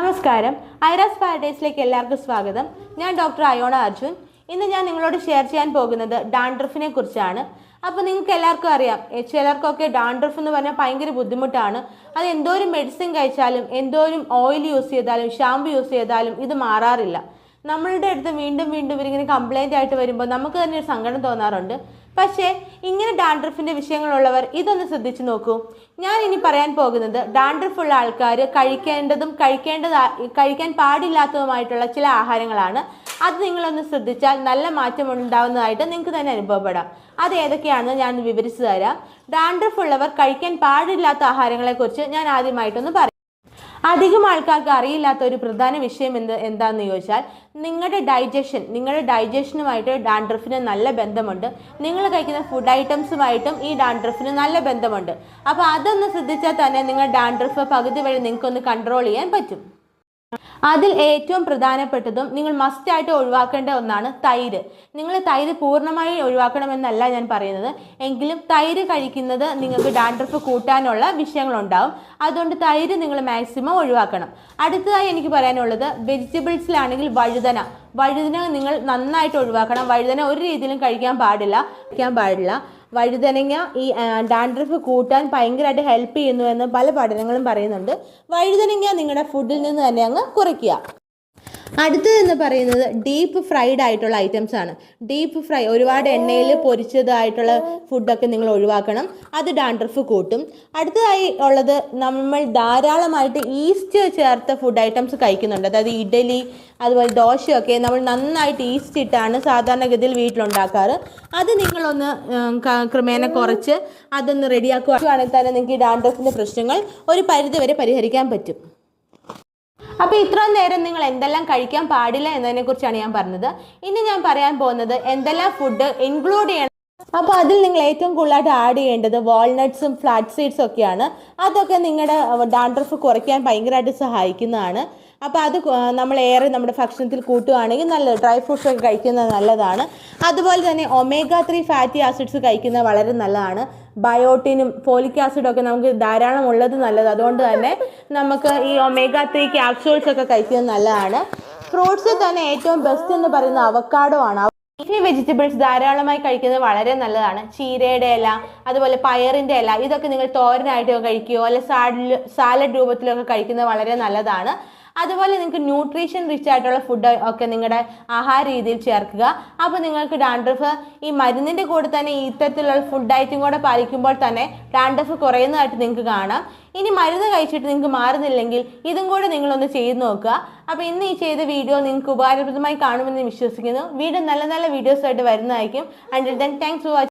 നമസ്കാരം, ഐറാസ് പാരഡൈസിലേക്ക് എല്ലാവർക്കും സ്വാഗതം. ഞാൻ ഡോക്ടർ അയോണ അർജുൻ. ഇന്ന് ഞാൻ നിങ്ങളോട് ഷെയർ ചെയ്യാൻ പോകുന്നത് ഡാൻഡ്രഫിനെ കുറിച്ചാണ്. അപ്പോൾ നിങ്ങൾക്ക് എല്ലാവർക്കും അറിയാം, ചിലർക്കൊക്കെ ഡാൻഡ്രഫ് എന്ന് പറഞ്ഞാൽ ഭയങ്കര ബുദ്ധിമുട്ടാണ്. അത് എന്തോരം മെഡിസിൻ കഴിച്ചാലും എന്തോരം ഓയിൽ യൂസ് ചെയ്താലും ഷാമ്പു യൂസ് ചെയ്താലും ഇത് മാറാറില്ല. നമ്മളുടെ അടുത്ത് വീണ്ടും വീണ്ടും ഇവരിങ്ങനെ കംപ്ലൈൻ്റ് ആയിട്ട് വരുമ്പോൾ നമുക്ക് തന്നെ ഒരു സങ്കടം തോന്നാറുണ്ട്. പക്ഷേ ഇങ്ങനെ ഡാൻഡ്രഫിൻ്റെ വിഷയങ്ങളുള്ളവർ ഇതൊന്ന് ശ്രദ്ധിച്ചു നോക്കൂ. ഞാൻ ഇനി പറയാൻ പോകുന്നത് ഡാൻഡ്രഫ് ഉള്ള ആൾക്കാർ കഴിക്കാൻ പാടില്ലാത്തതുമായിട്ടുള്ള ചില ആഹാരങ്ങളാണ്. അത് നിങ്ങളൊന്ന് ശ്രദ്ധിച്ചാൽ നല്ല മാറ്റം ഉണ്ടാവുന്നതായിട്ട് നിങ്ങൾക്ക് തന്നെ അനുഭവപ്പെടാം. അത് ഏതൊക്കെയാണെന്ന് ഞാൻ വിവരിച്ചു തരാം. ഡാൻഡ്രഫ് ഉള്ളവർ കഴിക്കാൻ പാടില്ലാത്ത ആഹാരങ്ങളെക്കുറിച്ച് ഞാൻ ആദ്യമായിട്ടൊന്ന് പറയാം. അധികം ആൾക്കാർക്ക് അറിയില്ലാത്ത ഒരു പ്രധാന വിഷയം എന്താണെന്ന് ചോദിച്ചാൽ നിങ്ങളുടെ ഡൈജഷനുമായിട്ട് ഡാൻഡ്രഫിന് നല്ല ബന്ധമുണ്ട്. നിങ്ങൾ കഴിക്കുന്ന ഫുഡ് ഐറ്റംസുമായിട്ടും ഈ ഡാൻഡ്രഫിന് നല്ല ബന്ധമുണ്ട്. അപ്പോൾ അതൊന്ന് ശ്രദ്ധിച്ചാൽ തന്നെ നിങ്ങൾ ഡാൻഡ്രഫ് പകുതി വഴി നിങ്ങൾക്കൊന്ന് കൺട്രോൾ ചെയ്യാൻ പറ്റും. അതിൽ ഏറ്റവും പ്രധാനപ്പെട്ടതും നിങ്ങൾ മസ്റ്റായിട്ട് ഒഴിവാക്കേണ്ട ഒന്നാണ് തൈര്. നിങ്ങൾ തൈര് പൂർണ്ണമായി ഒഴിവാക്കണമെന്നല്ല ഞാൻ പറയുന്നത്, എങ്കിലും തൈര് കഴിക്കുന്നത് നിങ്ങൾക്ക് ഡാൻഡ്രഫ് കൂട്ടാനുള്ള വിഷയങ്ങളുണ്ടാവും. അതുകൊണ്ട് തൈര് നിങ്ങൾ മാക്സിമം ഒഴിവാക്കണം. അടുത്തതായി എനിക്ക് പറയാനുള്ളത് വെജിറ്റബിൾസിലാണെങ്കിൽ വഴുതന നിങ്ങൾ നന്നായിട്ട് ഒഴിവാക്കണം. വഴുതന ഒരു രീതിയിലും കഴിക്കാൻ പാടില്ല. വഴുതനങ്ങ ഈ ഡാൻഡ്രഫ് കൂട്ടാൻ ഭയങ്കരമായിട്ട് ഹെൽപ്പ് ചെയ്യുന്നു എന്ന് പല പഠനങ്ങളും പറയുന്നുണ്ട്. വഴുതനങ്ങ നിങ്ങളുടെ ഫുഡിൽ നിന്ന് തന്നെ അങ്ങ് കുറയ്ക്കുക. അടുത്തതെന്ന് പറയുന്നത് ഡീപ്പ് ഫ്രൈഡ് ആയിട്ടുള്ള ഐറ്റംസ് ആണ്. ഡീപ്പ് ഫ്രൈ ഒരുപാട് എണ്ണയിൽ പൊരിച്ചതായിട്ടുള്ള ഫുഡൊക്കെ നിങ്ങൾ ഒഴിവാക്കണം. അത് ഡാൻഡ്രഫ് കൂട്ടും. അടുത്തതായി ഉള്ളത് നമ്മൾ ധാരാളമായിട്ട് ഈസ്റ്റ് ചേർത്ത ഫുഡ് ഐറ്റംസ് കഴിക്കുന്നുണ്ട്. അതായത് ഇഡലി അതുപോലെ ദോശയൊക്കെ നമ്മൾ നന്നായിട്ട് ഈസ്റ്റ് ഇട്ടാണ് സാധാരണഗതിയിൽ വീട്ടിലുണ്ടാക്കാറ്. അത് നിങ്ങളൊന്ന് ക്രമേണ കുറച്ച് അതൊന്ന് റെഡിയാക്കുകയാണെങ്കിൽ തന്നെ നിങ്ങൾക്ക് ഈ ഡാൻഡ്രഫിൻ്റെ പ്രശ്നങ്ങൾ ഒരു പരിധിവരെ പരിഹരിക്കാൻ പറ്റും. അപ്പോൾ ഇത്രയും നേരം നിങ്ങൾ എന്തെല്ലാം കഴിക്കാൻ പാടില്ല എന്നതിനെക്കുറിച്ചാണ് ഞാൻ പറഞ്ഞത്. ഇനി ഞാൻ പറയാൻ പോകുന്നത് എന്തെല്ലാം ഫുഡ് ഇൻക്ലൂഡ് ചെയ്യണം. അപ്പോൾ അതിൽ നിങ്ങൾ ഏറ്റവും കൂടുതലായിട്ട് ആഡ് ചെയ്യേണ്ടത് വാൾനട്ട്സും ഫ്ലാറ്റ് സീഡ്സും ഒക്കെയാണ്. അതൊക്കെ നിങ്ങളുടെ ഡാൻഡ്രഫ് കുറയ്ക്കാൻ ഭയങ്കരമായിട്ട് സഹായിക്കുന്നതാണ്. അപ്പോൾ അത് നമ്മളേറെ നമ്മുടെ ഭക്ഷണത്തിൽ കൂട്ടുകയാണെങ്കിൽ നല്ലത്. ഡ്രൈ ഫ്രൂട്ട്സ് ഒക്കെ കഴിക്കുന്നത് നല്ലതാണ്. അതുപോലെ തന്നെ omega-3 ഫാറ്റി ആസിഡ്സ് കഴിക്കുന്നത് വളരെ നല്ലതാണ്. ബയോട്ടിനും ഫോളിക് ആസിഡും ഒക്കെ നമുക്ക് ധാരാളം ഉള്ളത് നല്ലത്. അതുകൊണ്ട് തന്നെ നമുക്ക് ഈ omega-3 ക്യാപ്സ്യൂൾസ് ഒക്കെ കഴിക്കുന്നത് നല്ലതാണ്. ഫ്രൂട്ട്സിൽ തന്നെ ഏറ്റവും ബെസ്റ്റ് എന്ന് പറയുന്നത് അവക്കാഡോ ആണ്. ലീഫി വെജിറ്റബിൾസ് ധാരാളമായി കഴിക്കുന്നത് വളരെ നല്ലതാണ്. ചീരയുടെ ഇല അതുപോലെ പയറിൻ്റെ ഇല ഇതൊക്കെ നിങ്ങൾ തോരനായിട്ട് കഴിക്കുകയോ അല്ലെ സാലഡ് രൂപത്തിലൊക്കെ കഴിക്കുന്നത് വളരെ നല്ലതാണ്. അതുപോലെ നിങ്ങൾക്ക് ന്യൂട്രീഷൻ റിച്ച് ആയിട്ടുള്ള ഫുഡ് ഒക്കെ നിങ്ങളുടെ ആഹാര രീതിയിൽ ചേർക്കുക. അപ്പോൾ നിങ്ങൾക്ക് ഡാൻഡ്രഫ് ഈ മരുന്നിൻ്റെ കൂടെ തന്നെ ഇത്തരത്തിലുള്ള ഫുഡ് ഡയറ്റും കൂടെ പാലിക്കുമ്പോൾ തന്നെ ഡാൻഡ്രഫ് കുറയുന്നതായിട്ട് നിങ്ങൾക്ക് കാണാം. ഇനി മരുന്ന് കഴിച്ചിട്ട് നിങ്ങൾക്ക് മാറുന്നില്ലെങ്കിൽ ഇതും കൂടെ നിങ്ങളൊന്ന് ചെയ്ത് നോക്കുക. അപ്പോൾ ഇന്ന് ഈ ചെയ്ത വീഡിയോ നിങ്ങൾക്ക് ഉപകാരപ്രദമായി കാണുമെന്ന് വിശ്വസിക്കുന്നു. വീണ്ടും നല്ല നല്ല വീഡിയോസായിട്ട് വരുന്നതായിരിക്കും. Until then thanks for watching.